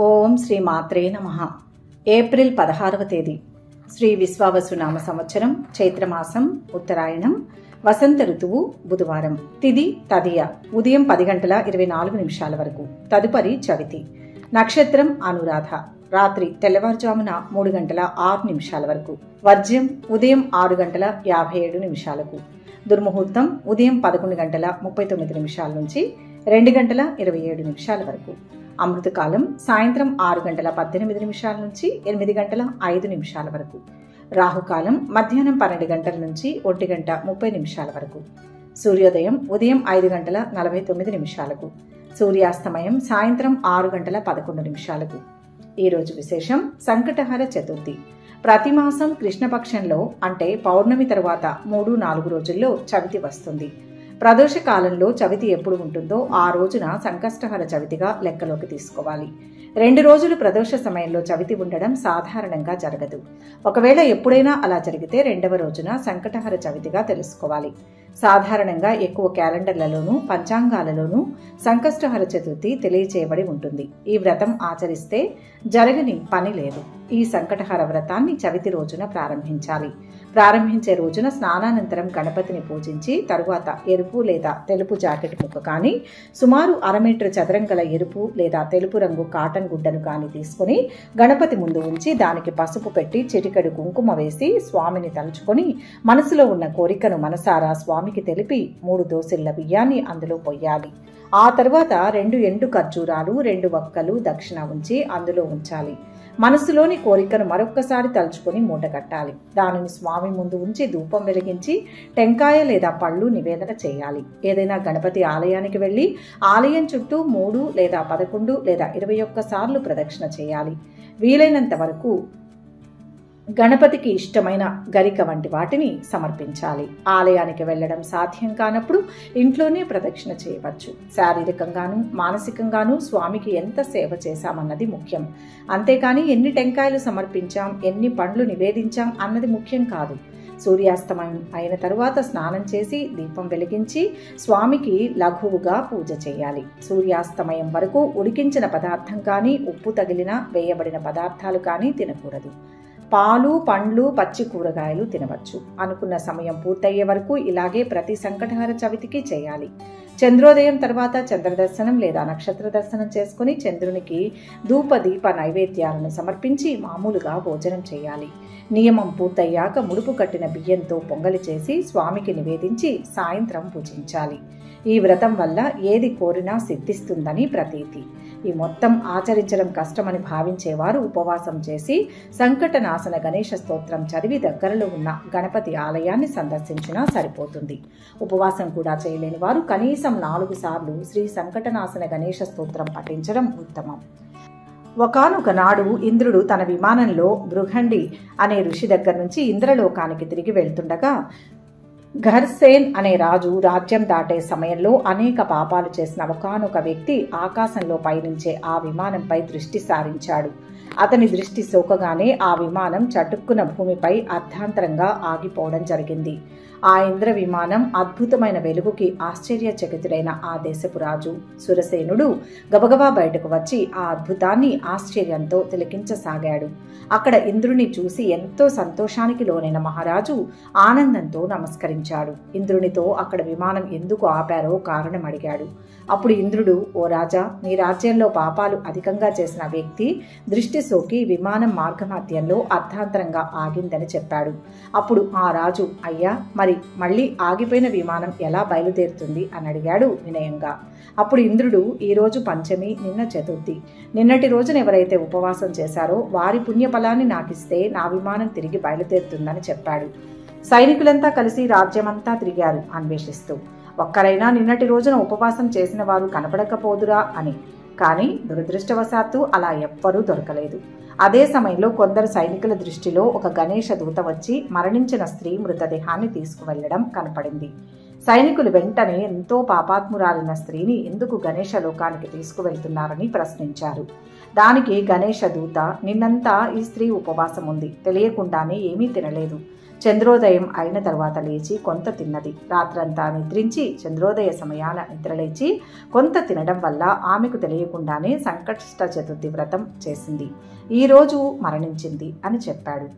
ఓం శ్రీ మాత్రే నమః. ఏప్రిల్ 16వ తేదీ శ్రీ విశ్వావసునామ సంవత్సరం చైత్రమాసం ఉత్తరాయణం వసంత ఋతువు బుధవారం. తిథి తదియ ఉదయం 10:24 వరకు. తదుపరి చవితి. నక్షత్రం అనురాధ. రాత్రి తెల్లవారుజామున 3:06 వరకు. వర్జ్యం ఉదయం 6:57 దుర్ముహూర్తం ఉదయం 11:39 నుంచి 2:27 వరకు. అమృతకాలం సాయంత్రం 6:18 నుంచి 8:05 వరకు. రాహుకాలం మధ్యాహ్నం 12 నుంచి 1:30 వరకు. సూర్యోదయం ఉదయం 5:49. సూర్యాస్తమయం సాయంత్రం 6:11. ఈరోజు విశేషం సంకటహర చతుర్థి. ప్రతి మాసం కృష్ణపక్షంలో అంటే పౌర్ణమి తరువాత 3-4 రోజుల్లో చవితి వస్తుంది. ప్రదోష కాలంలో చవితి ఎప్పుడు ఉంటుందో ఆ రోజున సంకష్టహర చవితిగా లెక్కలోకి తీసుకోవాలి. 2 రోజులు ప్రదోష సమయంలో చవితి ఉండడం సాధారణంగా జరగదు. ఒకవేళ ఎప్పుడైనా అలా జరిగితే 2వ రోజున సంకటహర చవితిగా తెలుసుకోవాలి. సాధారణంగా ఎక్కువ క్యాలెండర్లలోనూ పంచాంగాలలోనూ సంకష్టహర చతుర్థి తెలియచేయబడి ఉంటుంది. ఈ వ్రతం ఆచరిస్తే జరగని పని లేదు. ఈ సంకటహర వ్రతాన్ని చవితి రోజున ప్రారంభించాలి. ప్రారంభించే రోజున స్నానానంతరం గణపతిని పూజించి తరువాత ఎరుపు లేదా తెలుపు జాకెట్ ముక్క కానీ సుమారు 1/2 మీటర్ చదరం గల ఎరుపు లేదా తెలుపు రంగు కాటన్ గుడ్డను కానీ తీసుకుని గణపతి ముందు ఉంచి దానికి పసుపు పెట్టి చిటికెడు కుంకుమ వేసి స్వామిని తలుచుకొని మనసులో ఉన్న కోరికను మనసారా స్వామికి తెలిపి 3 దోసెళ్ల బియ్యాన్ని అందులో పొయ్యాలి. ఆ తర్వాత 2 ఎండు ఖర్జూరాలు 2 వక్కలు దక్షిణ ఉంచి అందులో ఉంచాలి. మనసులోని కోరికను మరొక్కసారి తలుచుకొని మూట కట్టాలి. దానిని స్వామి ముందు ఉంచి ధూపం వెలిగించి టెంకాయ లేదా పళ్ళు నివేదన చేయాలి. ఏదైనా గణపతి ఆలయానికి వెళ్లి ఆలయం చుట్టూ 3 లేదా 11 లేదా 21 సార్లు ప్రదక్షిణ చేయాలి. వీలైనంత వరకు గణపతికి ఇష్టమైన గరిక వంటి వాటిని సమర్పించాలి. ఆలయానికి వెళ్లడం సాధ్యం కానప్పుడు ఇంట్లోనే ప్రదక్షిణ చేయవచ్చు. శారీరకంగానూ మానసికంగానూ స్వామికి ఎంత సేవ చేశామన్నది ముఖ్యం. అంతేకాని ఎన్ని టెంకాయలు సమర్పించాం, ఎన్ని పండ్లు నివేదించాం అన్నది ముఖ్యం కాదు. సూర్యాస్తమయం అయిన తరువాత స్నానం చేసి దీపం వెలిగించి స్వామికి లఘువుగా పూజ చేయాలి. సూర్యాస్తమయం వరకు ఉడికించిన పదార్థం కానీ ఉప్పు తగిలిన వేయబడిన పదార్థాలు కానీ తినకూడదు. పాలు పండ్లు పచ్చి కూరగాయలు తినవచ్చు. అనుకున్న సమయం పూర్తయ్యే వరకు ఇలాగే ప్రతి సంకటహర చవితికి చేయాలి. చంద్రోదయం తర్వాత చంద్రదర్శనం లేదా నక్షత్ర దర్శనం చేసుకుని చంద్రునికి ధూప దీప నైవేద్యాలను సమర్పించి మామూలుగా భోజనం చేయాలి. నియమం పూర్తయ్యాక ముడుపు కట్టిన బియ్యంతో పొంగలి చేసి స్వామికి నివేదించి సాయంత్రం పూజించాలి. ఈ వ్రతం వల్ల ఏది కోరినా సిద్ధిస్తుందని ప్రతీతి. ఈ మొత్తం ఆచరించడం కష్టమని భావించేవారు ఉపవాసం చేసి సంకటనాశన గణేశ స్తోత్రం చదివి దగ్గరలో ఉన్న గణపతి ఆలయాన్ని సందర్శించినా సరిపోతుంది. ఉపవాసం కూడా చేయలేని వారు కనీసం 4 సార్లు శ్రీ సంకటనాశన గణేశ స్తోత్రం పఠించడం ఉత్తమం. ఒకానొక నాడు ఇంద్రుడు తన విమానంలో బృహండి అనే ఋషి దగ్గర నుంచి ఇంద్రలోకానికి తిరిగి వెళ్తుండగా ఘర్సేన్ అనే రాజు రాజ్యం దాటే సమయంలో అనేక పాపాలు చేసిన ఒకానొక వ్యక్తి ఆకాశంలో పయనించే ఆ విమానంపై దృష్టి సారించాడు. అతని దృష్టి సోకగానే ఆ విమానం చటుక్కున భూమిపై అర్ధాంతరంగా ఆగిపోవడం జరిగింది. ఆ ఇంద్ర విమానం అద్భుతమైన వెలుగుకి ఆశ్చర్యచకితుడైన ఆ దేశపు రాజు సురసేనుడు గబగబా బయటకు వచ్చి ఆ అద్భుతాన్ని ఆశ్చర్యంతో తిలకించసాగాడు. అక్కడ ఇంద్రుని చూసి ఎంతో సంతోషానికి లోనైన మహారాజు ఆనందంతో నమస్కరించాడు. ఇంద్రునితో అక్కడ విమానం ఎందుకు ఆపారో కారణం అడిగాడు. అప్పుడు ఇంద్రుడు, ఓ రాజా, మీ రాజ్యంలో పాపాలు అధికంగా చేసిన వ్యక్తి దృష్టి సోకి విమానం మార్గమధ్యంలో అర్ధాంతరంగా ఆగిందని చెప్పాడు. అప్పుడు ఆ రాజు, అయ్యా, మళ్ళీ ఆగిపోయిన విమానం ఎలా బయలుదేరుతుంది అని అడిగాడు వినయంగా. అప్పుడు ఇంద్రుడు, ఈరోజు పంచమి, నిన్న చతుర్థి. నిన్నటి రోజున ఎవరైతే ఉపవాసం చేశారో వారి పుణ్యఫలాన్ని నాకిస్తే నా విమానం తిరిగి బయలుదేరుతుందని చెప్పాడు. సైనికులంతా కలిసి రాజ్యమంతా తిరిగారు అన్వేషిస్తూ. ఒక్కరైనా నిన్నటి రోజున ఉపవాసం చేసిన వారు కనపడకపోదురా అని. కానీ దురదృష్టవశాత్తు అలా ఎవ్వరూ దొరకలేదు. అదే సమయంలో కొందరు సైనికుల దృష్టిలో ఒక గణేశ దూత వచ్చి మరణించిన స్త్రీ మృతదేహాన్ని తీసుకువెళ్లడం కనపడింది. సైనికులు వెంటనే ఎంతో పాపాత్మురాలిన స్త్రీని ఎందుకు గణేశ లోకానికి తీసుకువెళ్తున్నారని ప్రశ్నించారు. దానికి గణేశ దూత, నిన్నంతా ఈ స్త్రీ ఉపవాసం ఉంది, తెలియకుండానే ఏమీ తినలేదు, చంద్రోదయం అయిన తర్వాత లేచి కొంత తిన్నది. రాత్రంతా నిద్రించి చంద్రోదయ సమయాన నిద్రలేచి కొంత తినడం వల్ల ఆమెకు తెలియకుండానే సంకష్ట చతుర్థి వ్రతం చేసింది. ఈరోజు మరణించింది అని చెప్పాడు.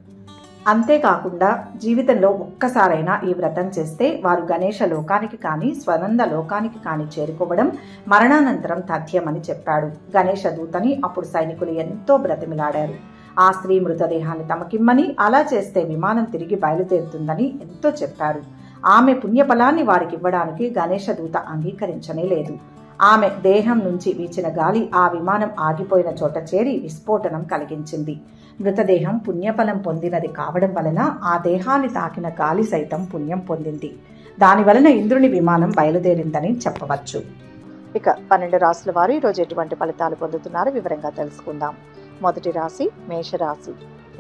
అంతేకాకుండా జీవితంలో ఒక్కసారైనా ఈ వ్రతం చేస్తే వారు గణేశ లోకానికి కానీ స్వనంద లోకానికి కానీ చేరుకోవడం మరణానంతరం తథ్యమని చెప్పాడు. గణేశ దూతని అప్పుడు సైనికులు ఎంతో బ్రతిమిలాడారు. ఆ స్త్రీ మృతదేహాన్ని తమకిమ్మని, అలా చేస్తే విమానం తిరిగి బయలుదేరుతుందని ఎంతో చెప్పారు. ఆమె పుణ్యఫలాన్ని వారికి ఇవ్వడానికి గణేశ దూత అంగీకరించనే లేదు. ఆమె దేహం నుంచి వీచిన గాలి ఆ విమానం ఆగిపోయిన చోట చేరి విస్ఫోటనం కలిగించింది. మృతదేహం పుణ్యఫలం పొందినది కావడం వలన ఆ దేహాన్ని తాకిన గాలి సైతం పుణ్యం పొందింది. దాని వలన ఇంద్రుని విమానం బయలుదేరిందని చెప్పవచ్చు. ఇక 12 రాశుల వారు ఈరోజు ఎటువంటి ఫలితాలు పొందుతున్నారో వివరంగా తెలుసుకుందాం. మొదటి రాశి మేషరాశి.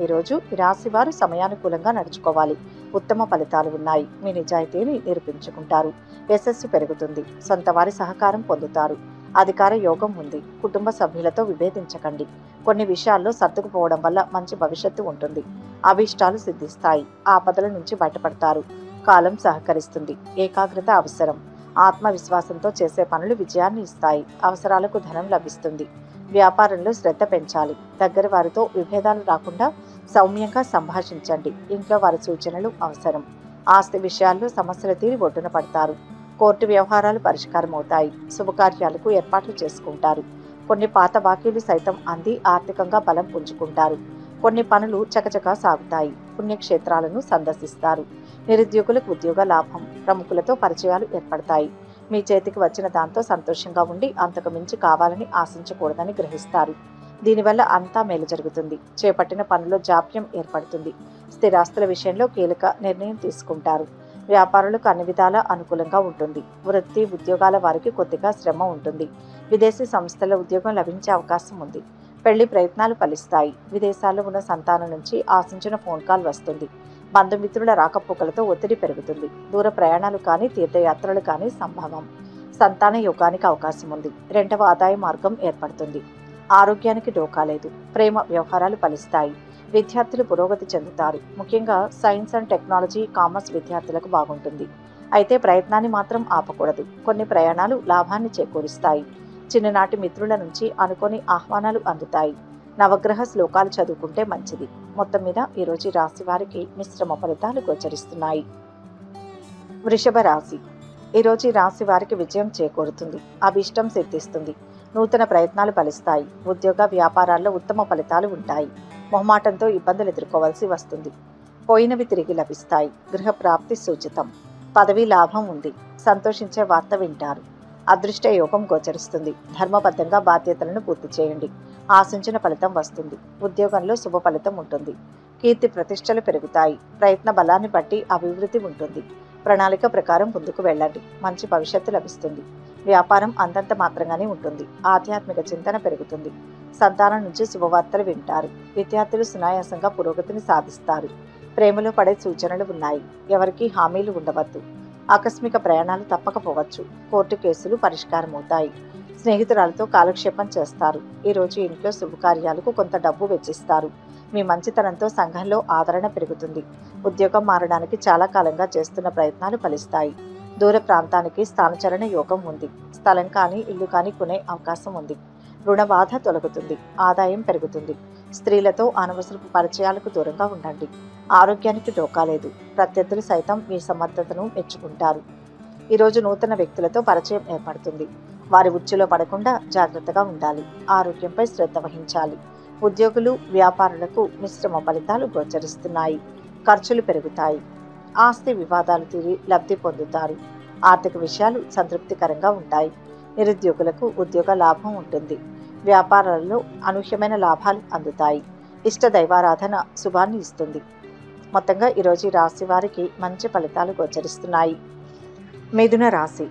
ఈరోజు ఈ రాశి వారు సమయానుకూలంగా నడుచుకోవాలి. ఉత్తమ ఫలితాలు ఉన్నాయి. మీ నిజాయితీని నిరూపించుకుంటారు. యశస్సు పెరుగుతుంది. సొంత వారి సహకారం పొందుతారు. అధికార యోగం ఉంది. కుటుంబ సభ్యులతో విభేదించకండి. కొన్ని విషయాల్లో సర్దుకుపోవడం వల్ల మంచి భవిష్యత్తు ఉంటుంది. అభీష్టాలు సిద్ధిస్తాయి. ఆపదల నుంచి బయటపడతారు. కాలం సహకరిస్తుంది. ఏకాగ్రత అవసరం. ఆత్మవిశ్వాసంతో చేసే పనులు విజయాన్ని ఇస్తాయి. అవసరాలకు ధనం లభిస్తుంది. వ్యాపారంలో శ్రద్ధ పెంచాలి. దగ్గర వారితో విభేదాలు రాకుండా సౌమ్యంగా సంభాషించండి. ఇంట్లో వారి సూచనలు అవసరం. ఆస్తి విషయాల్లో సమస్యలు తీరి ఒడ్డున పడతారు. కోర్టు వ్యవహారాలు పరిష్కారం అవుతాయి. శుభకార్యాలకు ఏర్పాట్లు చేసుకుంటారు. కొన్ని పాత బాకీలు సైతం అంది ఆర్థికంగా బలం పుంజుకుంటారు. కొన్ని పనులు చకచకా సాగుతాయి. పుణ్యక్షేత్రాలను సందర్శిస్తారు. నిరుద్యోగులకు ఉద్యోగ లాభం. ప్రముఖులతో పరిచయాలు ఏర్పడతాయి. మీ చేతికి వచ్చిన దాంతో సంతోషంగా ఉండి అంతకు మించి కావాలని ఆశించకూడదని గ్రహిస్తారు. దీనివల్ల అంతా మేలు జరుగుతుంది. చేపట్టిన పనుల్లో జాప్యం ఏర్పడుతుంది. స్థిరాస్తుల విషయంలో కీలక నిర్ణయం తీసుకుంటారు. వ్యాపారులకు అన్ని విధాలా అనుకూలంగా ఉంటుంది. వృత్తి ఉద్యోగాల వారికి కొద్దిగా శ్రమ ఉంటుంది. విదేశీ సంస్థల ఉద్యోగం లభించే అవకాశం ఉంది. పెళ్లి ప్రయత్నాలు ఫలిస్తాయి. విదేశాల్లో ఉన్న సంతానం నుంచి ఆశించిన ఫోన్ కాల్ వస్తుంది. బంధుమిత్రుల రాకపోకలతో ఒత్తిడి పెరుగుతుంది. దూర ప్రయాణాలు కానీ తీర్థయాత్రలు కానీ సంభవం. సంతాన యోగానికి అవకాశం ఉంది. రెండవ ఆదాయ మార్గం ఏర్పడుతుంది. ఆరోగ్యానికి డోకా లేదు. ప్రేమ వ్యవహారాలు ఫలిస్తాయి. విద్యార్థులు పురోగతి చెందుతారు. ముఖ్యంగా సైన్స్ అండ్ టెక్నాలజీ, కామర్స్ విద్యార్థులకు బాగుంటుంది. అయితే ప్రయత్నాన్ని మాత్రం ఆపకూడదు. కొన్ని ప్రయాణాలు లాభాన్ని చేకూరుస్తాయి. చిన్ననాటి మిత్రుల నుంచి అనుకోని ఆహ్వానాలు అందుతాయి. నవగ్రహ శ్లోకాలు చదువుకుంటే మంచిది. మొత్తం మీద ఈరోజు రాశి వారికి మిశ్రమ ఫలితాలు గోచరిస్తున్నాయి. వృషభ రాశి. ఈరోజు రాశి వారికి విజయం చేకూరుతుంది. అభిష్టం సిద్ధిస్తుంది. నూతన ప్రయత్నాలు ఫలిస్తాయి. ఉద్యోగ వ్యాపారాల్లో ఉత్తమ ఫలితాలు ఉంటాయి. మొహమాటంతో ఇబ్బందులు ఎదుర్కోవాల్సి వస్తుంది. పోయినవి తిరిగి లభిస్తాయి. గృహ ప్రాప్తి సూచితం. పదవీ లాభం ఉంది. సంతోషించే వార్త వింటారు. అదృష్ట యోగం గోచరిస్తుంది. ధర్మబద్ధంగా బాధ్యతలను పూర్తి చేయండి. ఆశించిన ఫలితం వస్తుంది. ఉద్యోగంలో శుభ ఫలితం ఉంటుంది. కీర్తి ప్రతిష్టలు పెరుగుతాయి. ప్రయత్న బలాన్ని బట్టి అభివృద్ధి ఉంటుంది. ప్రణాళిక ప్రకారం ముందుకు వెళ్ళండి. మంచి భవిష్యత్తు లభిస్తుంది. వ్యాపారం అంతంత మాత్రంగానే ఉంటుంది. ఆధ్యాత్మిక చింతన పెరుగుతుంది. సంతానం నుంచి శుభవార్తలు వింటారు. విద్యార్థులు సునాయాసంగా పురోగతిని సాధిస్తారు. ప్రేమలో పడే సూచనలు ఉన్నాయి. ఎవరికీ హామీలు ఉండవద్దు. ఆకస్మిక ప్రయాణాలు తప్పకపోవచ్చు. కోర్టు కేసులు పరిష్కారమవుతాయి. స్నేహితురాలతో కాలక్షేపం చేస్తారు. ఈరోజు ఇంట్లో శుభకార్యాలకు కొంత డబ్బు వెచ్చిస్తారు. మీ మంచితనంతో సంఘంలో ఆదరణ పెరుగుతుంది. ఉద్యోగం మారడానికి చాలా కాలంగా చేస్తున్న ప్రయత్నాలు ఫలిస్తాయి. దూర ప్రాంతానికి స్థానచలన యోగం ఉంది. స్థలం కానీ ఇల్లు కానీ కొనే అవకాశం ఉంది. రుణ బాధ తొలగుతుంది. ఆదాయం పెరుగుతుంది. స్త్రీలతో అనవసరపు పరిచయాలకు దూరంగా ఉండండి. ఆరోగ్యానికి డోకాలేదు. ప్రత్యర్థులు సైతం మీ సమర్థతను మెచ్చుకుంటారు. ఈరోజు నూతన వ్యక్తులతో పరిచయం ఏర్పడుతుంది. వారి ఉచ్చులో పడకుండా జాగ్రత్తగా ఉండాలి. ఆరోగ్యంపై శ్రద్ధ వహించాలి. ఉద్యోగులు వ్యాపారులకు మిశ్రమ ఫలితాలు గోచరిస్తున్నాయి. ఖర్చులు పెరుగుతాయి. ఆస్తి వివాదాలు తీరి లబ్ధి పొందుతారు. ఆర్థిక విషయాలు సంతృప్తికరంగా ఉంటాయి. నిరుద్యోగులకు ఉద్యోగ లాభం ఉంటుంది. వ్యాపారాలలో అనూహ్యమైన లాభాలు అందుతాయి. ఇష్ట దైవారాధన శుభాన్ని ఇస్తుంది. మొత్తంగా ఈరోజు రాశి వారికి మంచి ఫలితాలు గోచరిస్తున్నాయి. మిథున రాశి.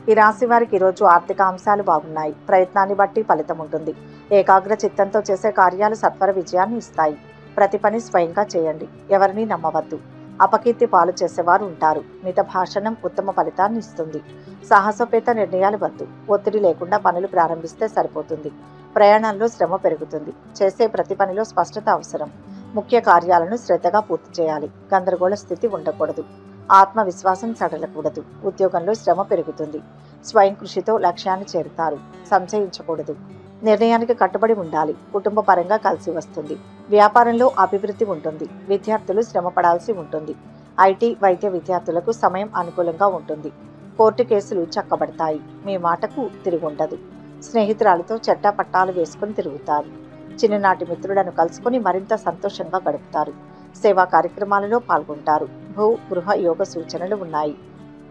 ఈ రాశి వారికి ఈరోజు ఆర్థిక అంశాలు బాగున్నాయి. ప్రయత్నాన్ని బట్టి ఫలితం ఉంటుంది. ఏకాగ్ర చిత్తంతో చేసే కార్యాలు సత్వర విజయాన్ని ఇస్తాయి. ప్రతి పని స్వయంగా చేయండి. ఎవరిని నమ్మవద్దు. అపకీర్తి పాలు చేసేవారు ఉంటారు. మిత భాషణం ఉత్తమ ఫలితాన్ని ఇస్తుంది. సాహసోపేత నిర్ణయాలు వద్దు. ఒత్తిడి లేకుండా పనులు ప్రారంభిస్తే సరిపోతుంది. ప్రయాణంలో శ్రమ పెరుగుతుంది. చేసే ప్రతి పనిలో స్పష్టత అవసరం. ముఖ్య కార్యాలను శ్రద్ధగా పూర్తి చేయాలి. గందరగోళ స్థితి ఉండకూడదు. ఆత్మవిశ్వాసం సడలకూడదు. ఉద్యోగంలో శ్రమ పెరుగుతుంది. స్వయం కృషితో లక్ష్యాన్ని చేరుతారు. సంశయించకూడదు. నిర్ణయానికి కట్టుబడి ఉండాలి. కుటుంబ పరంగా కలిసి వస్తుంది. వ్యాపారంలో అభివృద్ధి ఉంటుంది. విద్యార్థులు శ్రమ పడాల్సి ఉంటుంది. ఐటీ, వైద్య విద్యార్థులకు సమయం అనుకూలంగా ఉంటుంది. కోర్టు కేసులు చక్కబడతాయి. మీ మాటకు తిరుగుండదు. స్నేహితురాలతో చట్టాపట్టాలు వేసుకుని తిరుగుతారు. చిన్ననాటి మిత్రులను కలుసుకుని మరింత సంతోషంగా గడుపుతారు. సేవా కార్యక్రమాలలో పాల్గొంటారు. భూ గృహ యోగ సూచనలు ఉన్నాయి.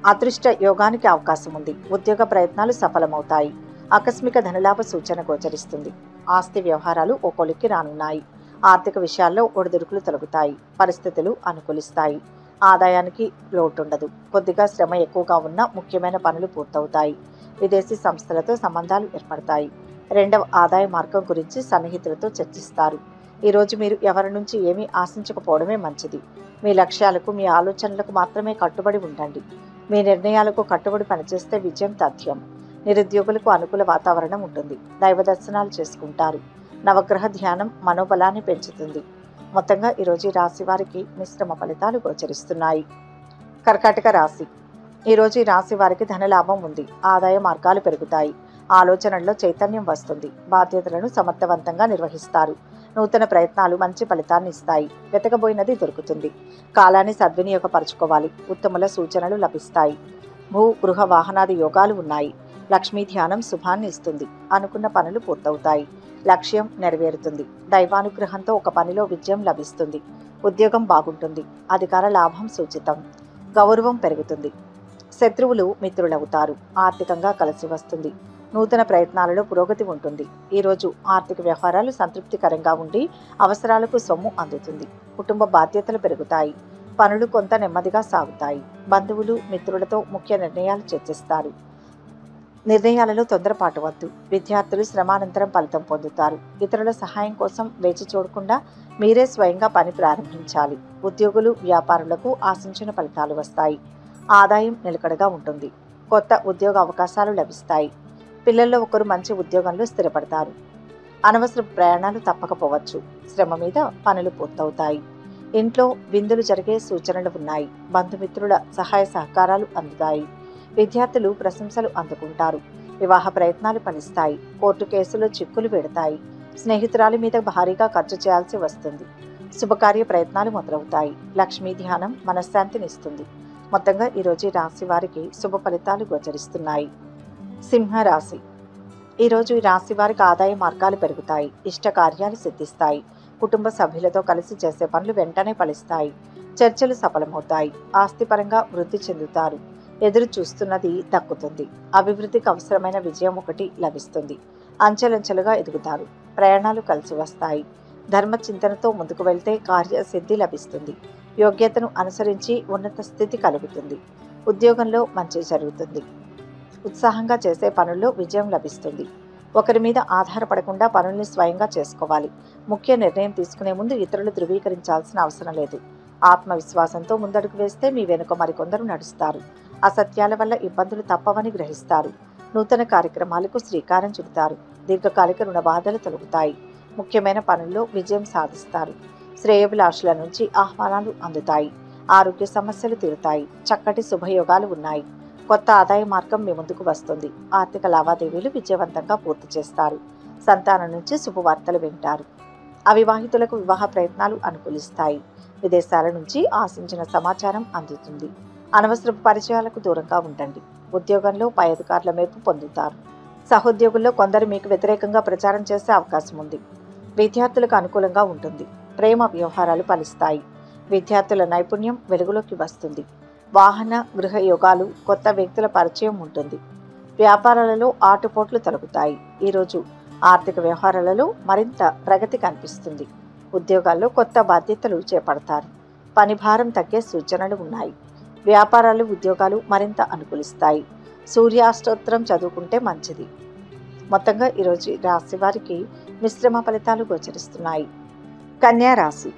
అదృష్ట యోగానికి అవకాశం ఉంది. ఉద్యోగ ప్రయత్నాలు సఫలమవుతాయి. ఆకస్మిక ధనలాభ సూచన గోచరిస్తుంది. ఆస్తి వ్యవహారాలు ఓ కొలిక్కి రానున్నాయి. ఆర్థిక విషయాల్లో ఒడిదుడుకులు తొలగుతాయి. పరిస్థితులు అనుకూలిస్తాయి. ఆదాయానికి లోటుండదు. కొద్దిగా శ్రమ ఎక్కువగా ఉన్న ముఖ్యమైన పనులు పూర్తవుతాయి. విదేశీ సంస్థలతో సంబంధాలు ఏర్పడతాయి. రెండవ ఆదాయ మార్గం గురించి సన్నిహితులతో చర్చిస్తారు. ఈరోజు మీరు ఎవరి నుంచి ఏమీ ఆశించకపోవడమే మంచిది. మీ లక్ష్యాలకు, మీ ఆలోచనలకు మాత్రమే కట్టుబడి ఉండండి. మీ నిర్ణయాలకు కట్టుబడి పనిచేస్తే విజయం తథ్యం. నిరుద్యోగులకు అనుకూల వాతావరణం ఉంటుంది. దైవ దర్శనాలు చేసుకుంటారు. నవగ్రహ ధ్యానం మనోబలాన్ని పెంచుతుంది. మొత్తంగా ఈరోజు ఈ రాశి వారికి మిశ్రమ ఫలితాలు గోచరిస్తున్నాయి. కర్కాటక రాశి. ఈరోజు ఈ రాశి వారికి ధనలాభం ఉంది. ఆదాయ మార్గాలు పెరుగుతాయి. ఆలోచనల్లో చైతన్యం వస్తుంది. బాధ్యతలను సమర్థవంతంగా నిర్వహిస్తారు. నూతన ప్రయత్నాలు మంచి ఫలితాన్ని ఇస్తాయి. వెతకబోయినది దొరుకుతుంది. కాలాన్ని సద్వినియోగపరచుకోవాలి. ఉత్తముల సూచనలు లభిస్తాయి. భూ గృహ వాహనాది యోగాలు ఉన్నాయి. లక్ష్మీ ధ్యానం శుభాన్ని ఇస్తుంది. అనుకున్న పనులు పూర్తవుతాయి. లక్ష్యం నెరవేరుతుంది. దైవానుగ్రహంతో ఒక పనిలో విజయం లభిస్తుంది. ఉద్యోగం బాగుంటుంది. అధికార లాభం సూచితం. గౌరవం పెరుగుతుంది. శత్రువులు మిత్రులవుతారు. ఆర్థికంగా కలిసి వస్తుంది. నూతన ప్రయత్నాలలో పురోగతి ఉంటుంది. ఈరోజు ఆర్థిక వ్యవహారాలు సంతృప్తికరంగా ఉండి అవసరాలకు సొమ్ము అందుతుంది. కుటుంబ బాధ్యతలు పెరుగుతాయి. పనులు కొంత నెమ్మదిగా సాగుతాయి. బంధువులు, మిత్రులతో ముఖ్య నిర్ణయాలు చర్చిస్తారు. నిర్ణయాలలో తొందరపాటు వద్దు. విద్యార్థులు శ్రమానంతరం ఫలితం పొందుతారు. ఇతరుల సహాయం కోసం వేచి చూడకుండా మీరే స్వయంగా పని ప్రారంభించాలి. ఉద్యోగులు, వ్యాపారులకు ఆశించిన ఫలితాలు వస్తాయి. ఆదాయం నిలకడగా ఉంటుంది. కొత్త ఉద్యోగ అవకాశాలు లభిస్తాయి. పిల్లల్లో ఒకరు మంచి ఉద్యోగంలో స్థిరపడతారు. అనవసర ప్రయాణాలు తప్పకపోవచ్చు. శ్రమ మీద పనులు పూర్తవుతాయి. ఇంట్లో విందులు జరిగే సూచనలు ఉన్నాయి. బంధుమిత్రుల సహాయ సహకారాలు అందుతాయి. విద్యార్థులు ప్రశంసలు అందుకుంటారు. వివాహ ప్రయత్నాలు ఫలిస్తాయి. కోర్టు కేసులో చిక్కులు పెడతాయి. స్నేహితురాలి మీద భారీగా ఖర్చు చేయాల్సి వస్తుంది. శుభకార్య ప్రయత్నాలు మొదలవుతాయి. లక్ష్మీ ధ్యానం మనశ్శాంతినిస్తుంది. మొత్తంగా ఈరోజు ఈ రాశి వారికి శుభ ఫలితాలు గోచరిస్తున్నాయి. సింహరాశి. ఈరోజు ఈ రాశి వారికి ఆదాయ మార్గాలు పెరుగుతాయి. ఇష్ట కార్యాలు సిద్ధిస్తాయి. కుటుంబ సభ్యులతో కలిసి చేసే పనులు వెంటనే ఫలిస్తాయి. చర్చలు సఫలమవుతాయి. ఆస్తిపరంగా వృద్ధి చెందుతారు. ఎదురు చూస్తున్నది దక్కుతుంది. అభివృద్ధికి అవసరమైన విజయం ఒకటి లభిస్తుంది. అంచెలంచెలుగా ఎదుగుతారు. ప్రయాణాలు కలిసి వస్తాయి. ధర్మ చింతనతో ముందుకు వెళ్తే కార్యసిద్ధి లభిస్తుంది. యోగ్యతను అనుసరించి ఉన్నత స్థితి కలుగుతుంది. ఉద్యోగంలో మంచి జరుగుతుంది. ఉత్సాహంగా చేసే పనుల్లో విజయం లభిస్తుంది. ఒకరి మీద ఆధారపడకుండా పనుల్ని స్వయంగా చేసుకోవాలి. ముఖ్య నిర్ణయం తీసుకునే ముందు ఇతరులు ధృవీకరించాల్సిన అవసరం లేదు. ఆత్మవిశ్వాసంతో ముందడుగు వేస్తే మీ వెనుక మరికొందరు నడుస్తారు. అసత్యాల వల్ల ఇబ్బందులు తప్పవని గ్రహిస్తారు. నూతన కార్యక్రమాలకు శ్రీకారం చుడతారు. దీర్ఘకాలిక రుణ బాధలు తొలగుతాయి. ముఖ్యమైన పనుల్లో విజయం సాధిస్తారు. శ్రేయోభిలాషుల నుంచి ఆహ్వానాలు అందుతాయి. ఆరోగ్య సమస్యలు తీరుతాయి. చక్కటి శుభయోగాలు ఉన్నాయి. కొత్త ఆదాయ మార్గం మీ ముందుకు వస్తుంది. ఆర్థిక లావాదేవీలు విజయవంతంగా పూర్తి చేస్తారు. సంతానం నుంచి శుభవార్తలు వింటారు. అవివాహితులకు వివాహ ప్రయత్నాలు అనుకూలిస్తాయి. విదేశాల నుంచి ఆశించిన సమాచారం అందుతుంది. అనవసరపు పరిచయాలకు దూరంగా ఉండండి. ఉద్యోగంలో పై అధికారుల మెప్పు పొందుతారు. సహోద్యోగుల్లో కొందరు మీకు వ్యతిరేకంగా ప్రచారం చేసే అవకాశం ఉంది. విద్యార్థులకు అనుకూలంగా ఉంటుంది. ప్రేమ వ్యవహారాలు ఫలిస్తాయి. విద్యార్థుల నైపుణ్యం వెలుగులోకి వస్తుంది. వాహన గృహ యోగాలు, కొత్త వ్యక్తుల పరిచయం ఉంటుంది. వ్యాపారాలలో ఆటుపోట్లు తొలగుతాయి. ఈరోజు ఆర్థిక వ్యవహారాలలో మరింత ప్రగతి కనిపిస్తుంది. ఉద్యోగాల్లో కొత్త బాధ్యతలు చేపడతారు. పని భారం తగ్గే సూచనలు ఉన్నాయి. వ్యాపారాలు, ఉద్యోగాలు మరింత అనుకూలిస్తాయి. సూర్యాష్టోత్తరం చదువుకుంటే మంచిది. మొత్తంగా ఈరోజు రాశి వారికి మిశ్రమ ఫలితాలు గోచరిస్తున్నాయి. కన్యా రాశి.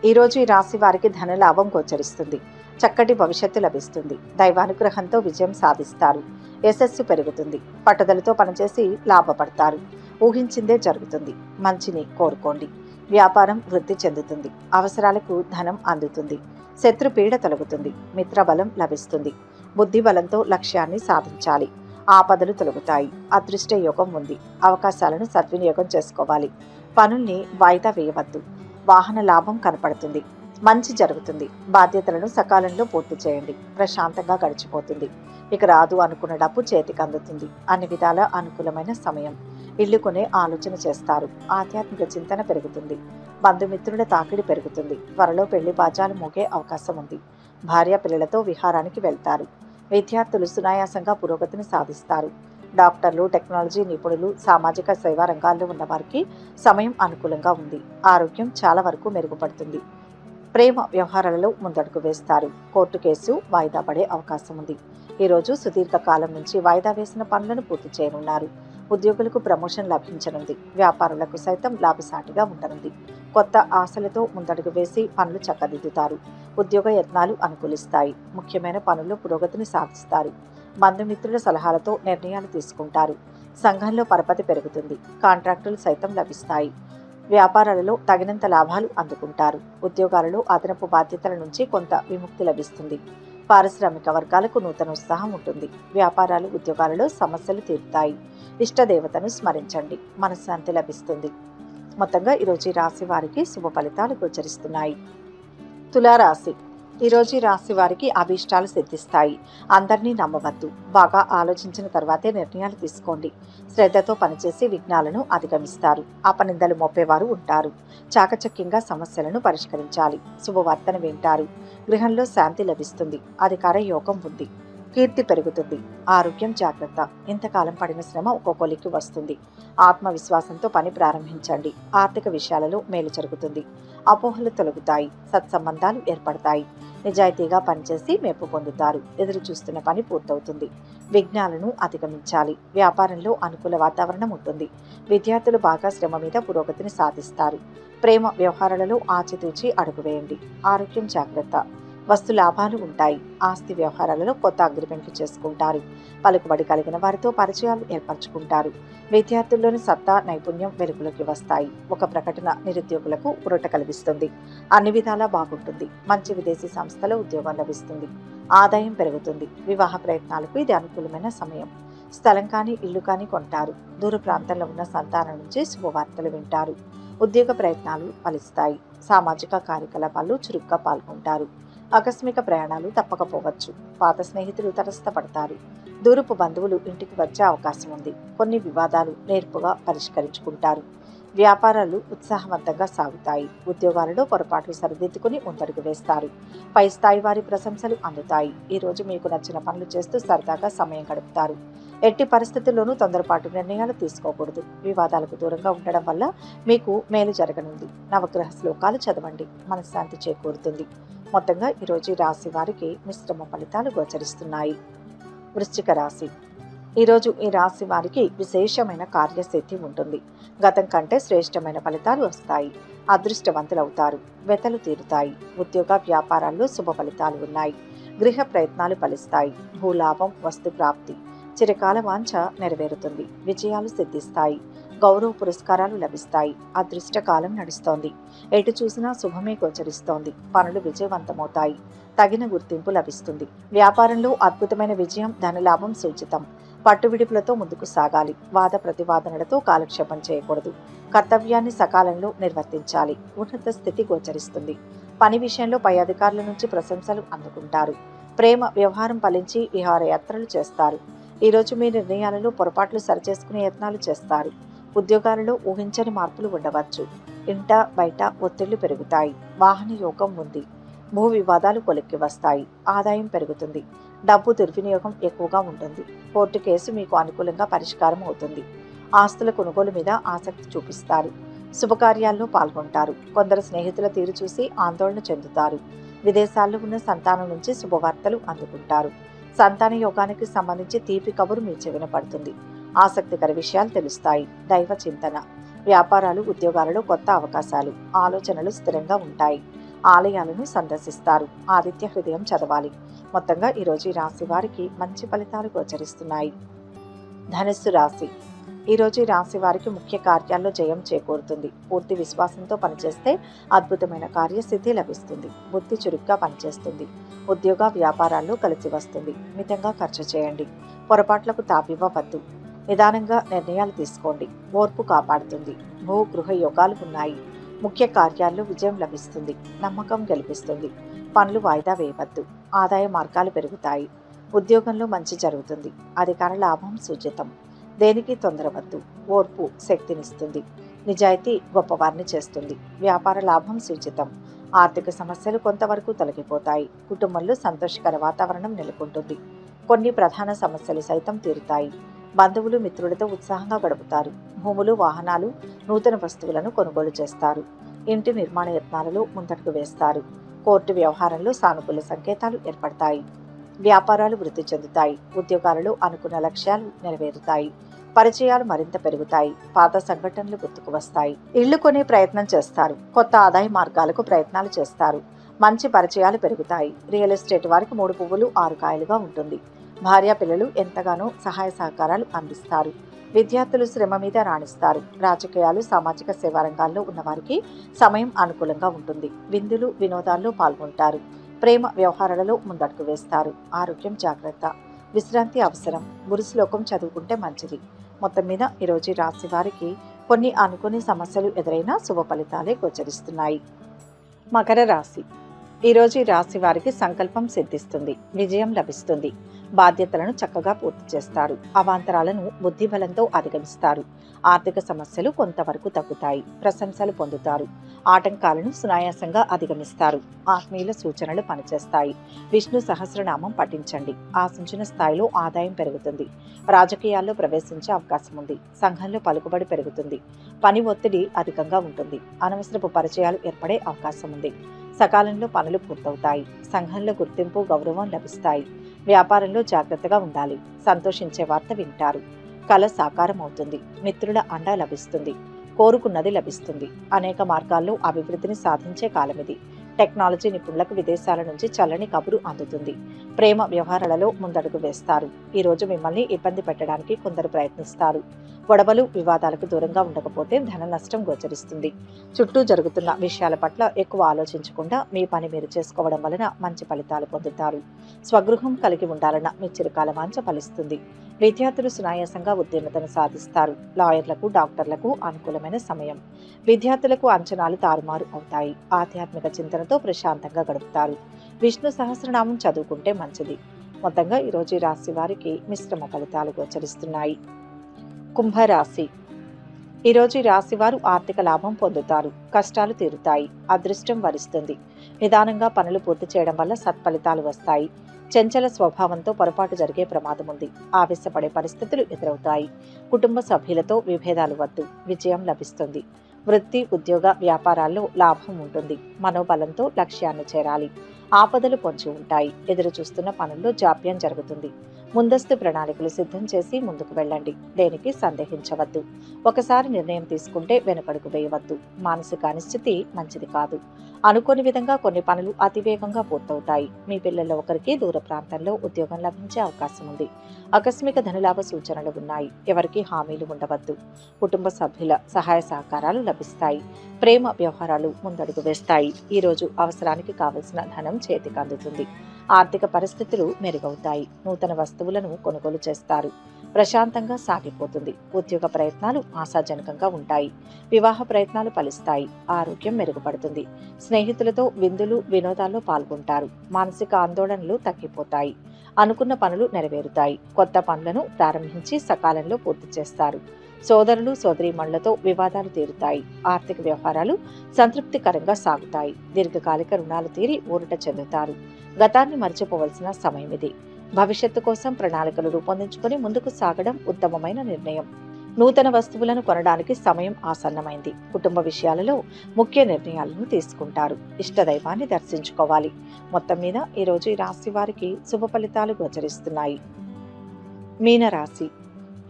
ఈరోజు ఈ రాశి వారికి ధనలాభం గోచరిస్తుంది. చక్కటి భవిష్యత్తు లభిస్తుంది. దైవానుగ్రహంతో విజయం సాధిస్తారు. యశస్సు పెరుగుతుంది. పట్టుదలతో పనిచేసి లాభపడతారు. ఊహించిందే జరుగుతుంది. మంచిని కోరుకోండి. వ్యాపారం వృద్ధి చెందుతుంది. అవసరాలకు ధనం అందుతుంది. శత్రుపీడ తొలగుతుంది. మిత్రబలం లభిస్తుంది. బుద్ధి బలంతో లక్ష్యాన్ని సాధించాలి. ఆపదలు తొలగుతాయి. అదృష్ట యోగం ఉంది. అవకాశాలను సద్వినియోగం చేసుకోవాలి. పనుల్ని వాయిదా వేయవద్దు. వాహన లాభం కనపడుతుంది. మంచి జరుగుతుంది. బాధ్యతలను సకాలంలో పూర్తి చేయండి. ప్రశాంతంగా గడిచిపోతుంది. ఇక రాదు అనుకున్న డబ్బు చేతికి అందుతుంది. అన్ని విధాల అనుకూలమైన సమయం. ఇల్లు కొనే ఆలోచన చేస్తారు. ఆధ్యాత్మిక చింతన పెరుగుతుంది. బంధుమిత్రుల తాకిడి పెరుగుతుంది. త్వరలో పెళ్లి బాజాలు మోగే అవకాశం ఉంది. భార్య పిల్లలతో విహారానికి వెళ్తారు. విద్యార్థులు సునాయాసంగా పురోగతిని సాధిస్తారు. డాక్టర్లు, టెక్నాలజీ నిపుణులు, సామాజిక సేవా రంగాల్లో ఉన్న వారికి సమయం అనుకూలంగా ఉంది. ఆరోగ్యం చాలా వరకు మెరుగుపడుతుంది. ప్రేమ వ్యవహారాలలో ముందడుగు వేస్తారు. కోర్టు కేసు వాయిదా పడే అవకాశం ఉంది. ఈరోజు సుదీర్ఘ కాలం నుంచి వాయిదా వేసిన పనులను పూర్తి చేయనున్నారు. ఉద్యోగులకు ప్రమోషన్ లభించనుంది. వ్యాపారులకు సైతం లాభసాటిగా ఉండనుంది. కొత్త ఆశలతో ముందడుగు వేసి పనులు చక్కదిద్దుతారు. ఉద్యోగ యత్నాలు అనుకూలిస్తాయి. ముఖ్యమైన పనుల్లో పురోగతిని సాధిస్తారు. బంధుమిత్రుల సలహాలతో నిర్ణయాలు తీసుకుంటారు. సంఘంలో పరపతి పెరుగుతుంది. కాంట్రాక్టులు సైతం లభిస్తాయి. వ్యాపారాలలో తగినంత లాభాలు అందుకుంటారు. ఉద్యోగాలలో అదనపు బాధ్యతల నుంచి కొంత విముక్తి లభిస్తుంది. పారిశ్రామిక వర్గాలకు నూతన ఉత్సాహం ఉంటుంది. వ్యాపారాలు, ఉద్యోగాలలో సమస్యలు తీరుతాయి. ఇష్టదేవతను స్మరించండి. మనశ్శాంతి లభిస్తుంది. మొత్తంగా ఈరోజు ఈ రాశి వారికి శుభ ఫలితాలు గోచరిస్తున్నాయి. తులారాశి. ఈరోజు ఈ రాశి వారికి అభీష్టాలు సిద్ధిస్తాయి. అందరినీ నమ్మవద్దు. బాగా ఆలోచించిన తర్వాతే నిర్ణయాలు తీసుకోండి. శ్రద్ధతో పనిచేసి విఘ్నాలను అధిగమిస్తారు. అపనిందలు మోపేవారు ఉంటారు. చాకచక్యంగా సమస్యలను పరిష్కరించాలి. శుభవార్తను వింటారు. గృహంలో శాంతి లభిస్తుంది. అధికార యోగం ఉంది. కీర్తి పెరుగుతుంది. ఆరోగ్యం జాగ్రత్త. ఇంతకాలం పడిన శ్రమ ఒక్కొక్కరికి వస్తుంది. ఆత్మవిశ్వాసంతో పని ప్రారంభించండి. ఆర్థిక విషయాలలో మేలు జరుగుతుంది. అపోహలు తొలగుతాయి. సత్సంబంధాలు ఏర్పడతాయి. నిజాయితీగా పనిచేసి మెప్పు పొందుతారు. ఎదురు చూస్తున్న పని పూర్తవుతుంది. విఘ్నాలను అధిగమించాలి. వ్యాపారంలో అనుకూల వాతావరణం ఉంటుంది. విద్యార్థులు బాగా శ్రమ మీద పురోగతిని సాధిస్తారు. ప్రేమ వ్యవహారాలలో ఆచితూచి అడుగు వేయండి. ఆరోగ్యం జాగ్రత్త. వస్తు లాభాలు ఉంటాయి. ఆస్తి వ్యవహారాలలో కొత్త అగ్రిమెంట్లు చేసుకుంటారు. పలుకుబడి కలిగిన వారితో పరిచయాలు ఏర్పరచుకుంటారు. విద్యార్థుల్లోని సత్తా, నైపుణ్యం వెలుగులోకి వస్తాయి. ఒక ప్రకటన నిరుద్యోగులకు ఊరట కలిగిస్తుంది. అన్ని విధాలా బాగుంటుంది. మంచి విదేశీ సంస్థలో ఉద్యోగం లభిస్తుంది. ఆదాయం పెరుగుతుంది. వివాహ ప్రయత్నాలకు ఇది అనుకూలమైన సమయం. స్థలం కానీ ఇల్లు కానీ కొంటారు. దూర ప్రాంతంలో ఉన్న సంతానం నుంచి శుభవార్తలు వింటారు. ఉద్యోగ ప్రయత్నాలు ఫలిస్తాయి. సామాజిక కార్యకలాపాల్లో చురుగ్గా పాల్గొంటారు. ఆకస్మిక ప్రయాణాలు తప్పకపోవచ్చు. పాత స్నేహితులు తటస్థపడతారు. దూరపు బంధువులు ఇంటికి వచ్చే అవకాశం ఉంది. కొన్ని వివాదాలు నేర్పుగా పరిష్కరించుకుంటారు. వ్యాపారాలు ఉత్సాహవంతంగా సాగుతాయి. ఉద్యోగాలలో పొరపాట్లు సరిదిద్దుకుని ముందడుగు వేస్తారు. పై స్థాయి వారి ప్రశంసలు అందుతాయి. ఈ రోజు మీకు నచ్చిన పనులు చేస్తూ సరదాగా సమయం గడుపుతారు. ఎట్టి పరిస్థితుల్లోనూ తొందరపాటు నిర్ణయాలు తీసుకోకూడదు. వివాదాలకు దూరంగా ఉండడం వల్ల మీకు మేలు జరగనుంది. నవగ్రహ శ్లోకాలు చదవండి. మనశ్శాంతి చేకూరుతుంది. మొత్తంగా ఈరోజు ఈ రాశి వారికి మిశ్రమ ఫలితాలు గోచరిస్తున్నాయి. వృశ్చిక రాశి. ఈరోజు ఈ రాశి వారికి విశేషమైన కార్యసిద్ధి ఉంటుంది. గతం కంటే శ్రేష్టమైన ఫలితాలు వస్తాయి. అదృష్టవంతులవుతారు. వెతలు తీరుతాయి. ఉద్యోగ వ్యాపారాల్లో శుభ ఫలితాలు ఉన్నాయి. గృహ ప్రయత్నాలు ఫలిస్తాయి. భూలాభం, వస్తు ప్రాప్తి. చిరకాల వాంఛ నెరవేరుతుంది. విజయాలు సిద్ధిస్తాయి. గౌరవ పురస్కారాలు లభిస్తాయి. అదృష్టకాలం నడుస్తోంది. ఎటు చూసినా శుభమే గోచరిస్తోంది. పనులు విజయవంతమవుతాయి. తగిన గుర్తింపు లభిస్తుంది. వ్యాపారంలో అద్భుతమైన విజయం, ధనలాభం సూచితం. పట్టువిడుపులతో ముందుకు సాగాలి. వాద ప్రతివాదనలతో కాలక్షేపం చేయకూడదు. కర్తవ్యాన్ని సకాలంలో నిర్వర్తించాలి. ఉన్నత స్థితి గోచరిస్తుంది. పని విషయంలో పై అధికారుల నుంచి ప్రశంసలు అందుకుంటారు. ప్రేమ వ్యవహారం ఫలించి విహారయాత్రలు చేస్తారు. ఈరోజు మీ నిర్ణయాలలో పొరపాట్లు సరిచేసుకునే యత్నాలు చేస్తారు. ఉద్యోగాలలో ఊహించని మార్పులు ఉండవచ్చు. ఇంట బయట ఒత్తిళ్లు పెరుగుతాయి. వాహన యోగం ఉంది. భూ వివాదాలు కొలిక్కి వస్తాయి. ఆదాయం పెరుగుతుంది. డబ్బు దుర్వినియోగం ఎక్కువగా ఉంటుంది. కోర్టు కేసు మీకు అనుకూలంగా పరిష్కారం అవుతుంది. ఆస్తుల కొనుగోలు మీద ఆసక్తి చూపిస్తారు. శుభకార్యాల్లో పాల్గొంటారు. కొందరు స్నేహితుల తీరు చూసి ఆందోళన చెందుతారు. విదేశాల్లో ఉన్న సంతానం నుంచి శుభవార్తలు అందుకుంటారు. సంతాన యోగానికి సంబంధించి తీపి కబురు మీ చెవిన పడుతుంది. ఆసక్తికర విషయాలు తెలుస్తాయి. దైవ చింతన. వ్యాపారాలు, ఉద్యోగాలలో కొత్త అవకాశాలు. ఆలోచనలు స్థిరంగా ఉంటాయి. ఆలయాలను సందర్శిస్తారు. ఆదిత్య హృదయం చదవాలి. మొత్తంగా ఈరోజు ఈ రాశి వారికి మంచి ఫలితాలు గోచరిస్తున్నాయి. ధనుస్సు రాశి. ఈరోజు ఈ రాశి వారికి ముఖ్య కార్యాల్లో జయం చేకూరుతుంది. పూర్తి విశ్వాసంతో పనిచేస్తే అద్భుతమైన కార్యసిద్ధి లభిస్తుంది. బుద్ధి చురుగ్గా పనిచేస్తుంది. ఉద్యోగ వ్యాపారాల్లో కలిసి వస్తుంది. మితంగా ఖర్చు చేయండి. పొరపాట్లకు తావివ్వవద్దు. నిదానంగా నిర్ణయాలు తీసుకోండి. ఓర్పు కాపాడుతుంది. భూ గృహ యోగాలు ఉన్నాయి. ముఖ్య కార్యాల్లో విజయం లభిస్తుంది. నమ్మకం గెలిపిస్తుంది. పనులు వాయిదా వేయవద్దు. ఆదాయ మార్గాలు పెరుగుతాయి. ఉద్యోగంలో మంచి జరుగుతుంది. అధికార లాభం సూచితం. దేనికి తొందరవద్దు. ఓర్పు శక్తినిస్తుంది. నిజాయితీ గొప్పవారిని చేస్తుంది. వ్యాపార లాభం సూచితం. ఆర్థిక సమస్యలు కొంతవరకు తొలగిపోతాయి. కుటుంబంలో సంతోషకర వాతావరణం నెలకొంటుంది. కొన్ని ప్రధాన సమస్యలు సైతం తీరుతాయి. బంధువులు మిత్రులతో ఉత్సాహంగా గడుపుతారు. భూములు వాహనాలు నూతన వస్తువులను కొనుగోలు చేస్తారు. ఇంటి నిర్మాణ యత్నాలలో ముందడుగు వేస్తారు. కోర్టు వ్యవహారంలో సానుకూల సంకేతాలు ఏర్పడతాయి. వ్యాపారాలు వృద్ధి చెందుతాయి. ఉద్యోగాలలో అనుకున్న లక్ష్యాలు నెరవేరుతాయి. పరిచయాలు మరింత పెరుగుతాయి. పాత సంఘటనలు గుర్తుకు వస్తాయి. ఇళ్లు కొనే ప్రయత్నం చేస్తారు. కొత్త ఆదాయ మార్గాలకు ప్రయత్నాలు చేస్తారు. మంచి పరిచయాలు పెరుగుతాయి. రియల్ ఎస్టేట్ వారికి 3 పువ్వులు 6 కాయలుగా ఉంటుంది. భార్య పిల్లలు ఎంతగానో సహాయ సహకారాలు అందిస్తారు. విద్యార్థులు శ్రమ మీద రాణిస్తారు. రాజకీయాలు సామాజిక సేవా రంగాల్లో ఉన్నవారికి సమయం అనుకూలంగా ఉంటుంది. విందులు వినోదాల్లో పాల్గొంటారు. ప్రేమ వ్యవహారాలలో ముందడుగు వేస్తారు. ఆరోగ్యం జాగ్రత్త. విశ్రాంతి అవసరం. గురు శ్లోకం చదువుకుంటే మంచిది. మొత్తం మీద ఈరోజు రాశి వారికి కొన్ని అనుకోని సమస్యలు ఎదురైనా శుభ ఫలితాలే గోచరిస్తున్నాయి. మకర రాశి. ఈరోజు ఈ రాశి వారికి సంకల్పం సిద్ధిస్తుంది. విజయం లభిస్తుంది. బాధ్యతలను చక్కగా పూర్తి చేస్తారు. అవాంతరాలను బుద్ధిబలంతో అధిగమిస్తారు. ఆర్థిక సమస్యలు కొంతవరకు తగ్గుతాయి. ప్రశంసలు పొందుతారు. ఆటంకాలను సునాయాసంగా అధిగమిస్తారు. ఆత్మీయుల సూచనలు పనిచేస్తాయి. విష్ణు సహస్రనామం పఠించండి. ఆశించిన స్థాయిలో ఆదాయం పెరుగుతుంది. రాజకీయాల్లో ప్రవేశించే అవకాశం ఉంది. సంఘంలో పలుకుబడి పెరుగుతుంది. పని ఒత్తిడి అధికంగా ఉంటుంది. అనవసరపు పరిచయాలు ఏర్పడే అవకాశం ఉంది. సకాలంలో పనులు పూర్తవుతాయి. సంఘంలో గుర్తింపు గౌరవం లభిస్తాయి. వ్యాపారంలో జాగ్రత్తగా ఉండాలి. సంతోషించే వార్త వింటారు. కళ సాకారం అవుతుంది. మిత్రుల అండ లభిస్తుంది. కోరుకున్నది లభిస్తుంది. అనేక మార్గాల్లో అభివృద్ధిని సాధించే కాలమిది. టెక్నాలజీ నిపుణులకు విదేశాల నుంచి చల్లని కబురు అందుతుంది. ప్రేమ వ్యవహారాలలో ముందడుగు వేస్తారు. ఈరోజు మిమ్మల్ని ఇబ్బంది పెట్టడానికి కొందరు ప్రయత్నిస్తారు. గొడవలు వివాదాలకు దూరంగా ఉండకపోతే ధన నష్టం గోచరిస్తుంది. చుట్టూ జరుగుతున్న విషయాల పట్ల ఎక్కువ ఆలోచించకుండా మీ పని మీరు చేసుకోవడం వలన మంచి ఫలితాలు పొందుతారు. స్వగృహం కలిగి ఉండాలన్న మీ చిరకాల వాంఛ ఫలిస్తుంది. విద్యార్థులు సునాయాసంగా ఉత్తీర్ణతను సాధిస్తారు. లాయర్లకు డాక్టర్లకు అనుకూలమైన సమయం. విద్యార్థులకు అంచనాలు తారుమారు అవుతాయి. ఆధ్యాత్మిక చింతనతో ప్రశాంతంగా గడుపుతారు. విష్ణు సహస్రనామం చదువుకుంటే మంచిది. మొత్తంగా ఈరోజు రాశి వారికి మిశ్రమ ఫలితాలు గోచరిస్తున్నాయి. కుంభరాశి. ఈరోజు రాశి వారు ఆర్థిక లాభం పొందుతారు. కష్టాలు తీరుతాయి. అదృష్టం వరిస్తుంది. నిదానంగా పనులు పూర్తి చేయడం వల్ల సత్ఫలితాలు వస్తాయి. చంచల స్వభావంతో పొరపాటు జరిగే ప్రమాదం ఉంది. ఆవేశపడే పరిస్థితులు ఎదురవుతాయి. కుటుంబ సభ్యులతో విభేదాలు వద్దు. విజయం లభిస్తుంది. వృత్తి ఉద్యోగ వ్యాపారాల్లో లాభం ఉంటుంది. మనోబలంతో లక్ష్యాన్ని చేరాలి. ఆపదలు పొంచి ఉంటాయి. ఎదురు చూస్తున్న పనుల్లో జాప్యం జరుగుతుంది. ముందస్తు ప్రణాళికలు సిద్ధం చేసి ముందుకు వెళ్ళండి. దేనికి సందేహించవద్దు. ఒకసారి నిర్ణయం తీసుకుంటే వెనుకడుగు వేయవద్దు. మానసిక అనిశ్చితి మంచిది కాదు. అనుకోని విధంగా కొన్ని పనులు అతివేగంగా పూర్తవుతాయి. మీ పిల్లల్లో ఒకరికి దూర ప్రాంతంలో ఉద్యోగం లభించే అవకాశం ఉంది. ఆకస్మిక ధనలాభ సూచనలు ఉన్నాయి. ఎవరికి హామీలు ఉండవద్దు. కుటుంబ సభ్యుల సహాయ సహకారాలు లభిస్తాయి. ప్రేమ వ్యవహారాలు ముందడుగు వేస్తాయి. ఈరోజు అవసరానికి కావలసిన ధనం చేతికి అందుతుంది. ఆర్థిక పరిస్థితులు మెరుగవుతాయి. నూతన వస్తువులను కొనుగోలు చేస్తారు. ప్రశాంతంగా సాగిపోతుంది. ఉద్యోగ ప్రయత్నాలు ఆశాజనకంగా ఉంటాయి. వివాహ ప్రయత్నాలు ఫలిస్తాయి. ఆరోగ్యం మెరుగుపడుతుంది. స్నేహితులతో విందులు వినోదాల్లో పాల్గొంటారు. మానసిక ఆందోళనలు తగ్గిపోతాయి. అనుకున్న పనులు నెరవేరుతాయి. కొత్త పనులను ప్రారంభించి సకాలంలో పూర్తి చేస్తారు. సోదరులు సోదరీమణులతో వివాదాలు తీరుతాయి. ఆర్థిక వ్యవహారాలు సంతృప్తికరంగా సాగుతాయి. దీర్ఘకాలిక రుణాలు తీరి ఊరట చెందుతారు. గతాన్ని మర్చిపోవలసిన సమయం ఇది. భవిష్యత్తు కోసం ప్రణాళికలు రూపొందించుకుని ముందుకు సాగడం ఉత్తమమైన నిర్ణయం. నూతన వస్తువులను కొనడానికి సమయం ఆసన్నమైంది. కుటుంబ విషయాలలో ముఖ్య నిర్ణయాలను తీసుకుంటారు. ఇష్టదైవాన్ని దర్శించుకోవాలి. మొత్తం మీద ఈరోజు ఈ రాశి వారికి శుభ ఫలితాలు గోచరిస్తున్నాయి. మీనరాశి.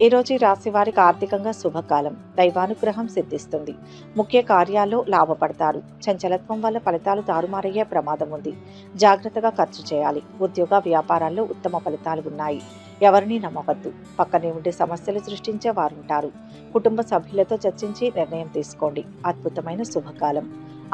ఈరోజు ఈ రాశి వారికి ఆర్థికంగా శుభకాలం. దైవానుగ్రహం సిద్ధిస్తుంది. ముఖ్య కార్యాల్లో లాభపడతారు. చంచలత్వం వల్ల ఫలితాలు తారుమారయ్యే ప్రమాదం ఉంది. జాగ్రత్తగా ఖర్చు చేయాలి. ఉద్యోగ వ్యాపారాల్లో ఉత్తమ ఫలితాలు ఉన్నాయి. ఎవరిని నమ్మవద్దు. పక్కనే ఉండి సమస్యలు సృష్టించే వారుంటారు. కుటుంబ సభ్యులతో చర్చించి నిర్ణయం తీసుకోండి. అద్భుతమైన శుభకాలం.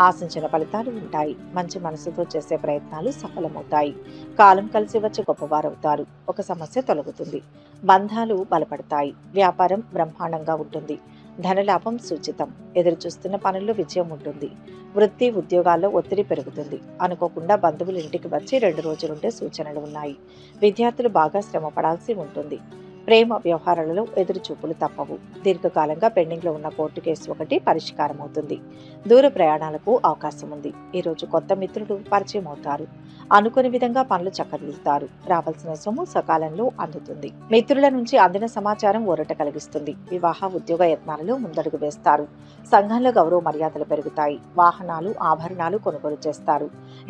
ఆశించిన ఫలితాలు ఉంటాయి. మంచి మనసుతో చేసే ప్రయత్నాలు సఫలమవుతాయి. కాలం కలిసి వచ్చి గొప్పవారవుతారు. ఒక సమస్య తొలగుతుంది. బంధాలు బలపడతాయి. వ్యాపారం బ్రహ్మాండంగా ఉంటుంది. ధనలాభం సూచితం. ఎదురు చూస్తున్న పనుల్లో విజయం ఉంటుంది. వృత్తి ఉద్యోగాల్లో ఒత్తిడి పెరుగుతుంది. అనుకోకుండా బంధువులు ఇంటికి వచ్చి 2 రోజులుండే సూచనలు ఉన్నాయి. విద్యార్థులు బాగా శ్రమ పడాల్సి ఉంటుంది. ప్రేమ వ్యవహారాలలో ఎదురు చూపులు తప్పవు. దీర్ఘకాలంగా పెండింగ్లో ఉన్న కోర్టు కేసు ఒకటి పరిష్కారం అవుతుంది. దూర ప్రయాణాలకు అవకాశం ఉంది. ఈరోజు కొత్త మిత్రులు పరిచయం అవుతారు. అనుకుని విధంగా పనులు చక్కదిద్దుతారు. రావాల్సిన సొమ్ము సకాలంలో అందుతుంది. మిత్రుల నుంచి అందిన సమాచారం ఊరట కలిగిస్తుంది. వివాహ ఉద్యోగ యత్నాలలో ముందడుగు వేస్తారు. సంఘంలో గౌరవ మర్యాదలు పెరుగుతాయి. వాహనాలు ఆభరణాలు కొనుగోలు చేస్తారు.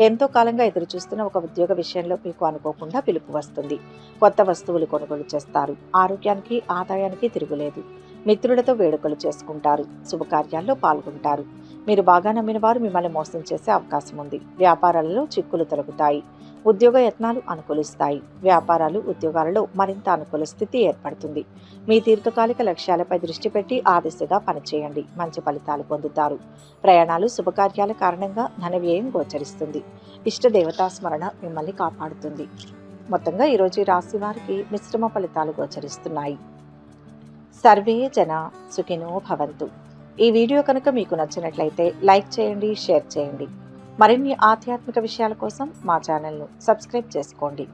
ఎంతో కాలంగా ఎదురు చూస్తున్న ఒక ఉద్యోగ విషయంలో మీకు అనుకోకుండా పిలుపు వస్తుంది. కొత్త వస్తువులు కొనుగోలు చేస్తారు. ఆరోగ్యానికి ఆదాయానికి తిరుగులేదు. మిత్రులతో వేడుకలు చేసుకుంటారు. శుభకార్యాల్లో పాల్గొంటారు. మీరు బాగా నమ్మిన వారు మిమ్మల్ని మోసం చేసే అవకాశం ఉంది. వ్యాపారాలలో చిక్కులు తొలగుతాయి. ఉద్యోగ యత్నాలు అనుకూలిస్తాయి. వ్యాపారాలు ఉద్యోగాలలో మరింత అనుకూల స్థితి ఏర్పడుతుంది. మీ దీర్ఘకాలిక లక్ష్యాలపై దృష్టి పెట్టి ఆ దిశగా పనిచేయండి. మంచి ఫలితాలు పొందుతారు. ప్రయాణాలు శుభకార్యాల కారణంగా ధన వ్యయం గోచరిస్తుంది. ఇష్ట దేవతా స్మరణ మిమ్మల్ని కాపాడుతుంది. మొత్తంగా ఈరోజు ఈ రాశి వారికి మిశ్రమ ఫలితాలు గోచరిస్తున్నాయి. సర్వే జన సుఖినో భవంతు. ఈ వీడియో కనుక మీకు నచ్చినట్లయితే లైక్ చేయండి, షేర్ చేయండి. మరిన్ని ఆధ్యాత్మిక విషయాల కోసం మా ఛానల్ను సబ్స్క్రైబ్ చేసుకోండి.